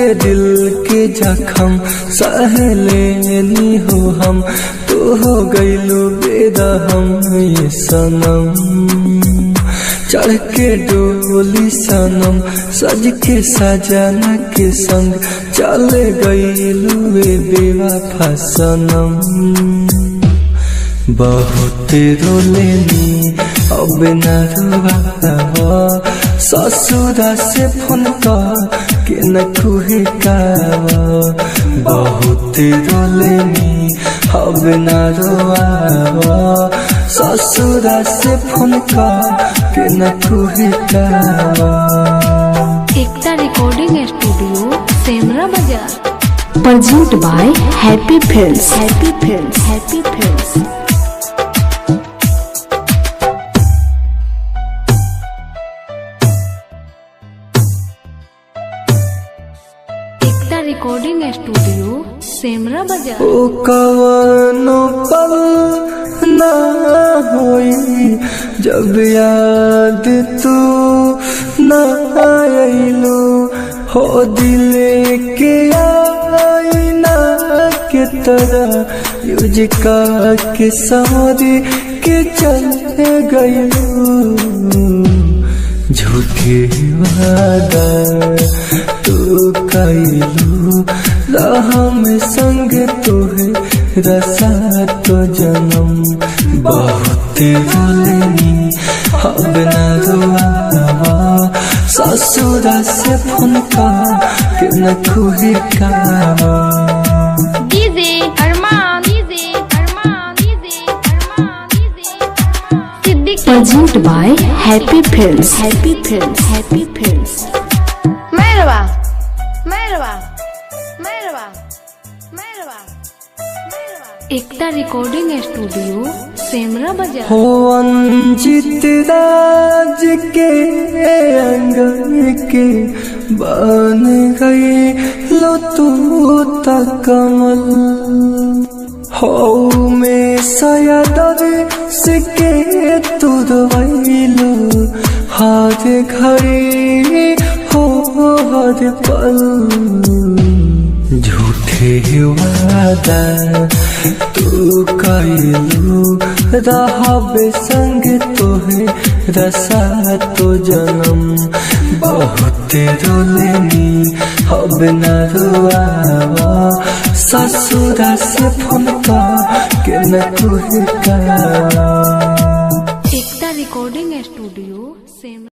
के दिल के जखम सहलेनी हो हम, तो हो गईलू बेरहम ये सनम। चढ़ के डोली सनम सज के सजना के संग, चले गईलू बेवफा सनम। बहुत रोलेनी अब न रुआवा, ससुरा से फोन के न कुहे कावा। बहुत रोलेनी अब न रुआवा, ससुरा से फोन के न कुहे कावा। एकता रिकॉर्डिंग स्टूडियो सेमरा बाजार। Presented by Happy Films. Happy Films. Happy Films. Ekta recording studio Semra बाजार। ओ कवनो पल ना होई जब याद तू ना आइलू हो, दिल के आईना के तरह यूज के सारी के चले गईलू। झूठे वादा तू कईलू, हम संग तोहे रसा तो जन्म। बहुत रोलेनी अब न रुआवा, ससुरा से फोन के न कुहे कावा। DJ Arman, DJ Arman, DJ Arman, DJ Arman. Siddiqui. Presented by Happy Films. Happy Films. Happy Films. मेहरबा मेहरबा मेहरबा मेहरबा। Ekta recording studio Semra Bazar. हो अंजित राज के अंगन के बन गई लो तू कमल। हो में सयादर से के तू दवाइलू, हर घड़ी हो हर पल। झूठे वादा तू कईलू, रहबे संग तोहे रसा तो जन्म। बहुत रोलेनी अब न रुआवा, ससुरा से फोन के न कुहे कावा। एकता रिकॉर्डिंग स्टूडियो सेमरा।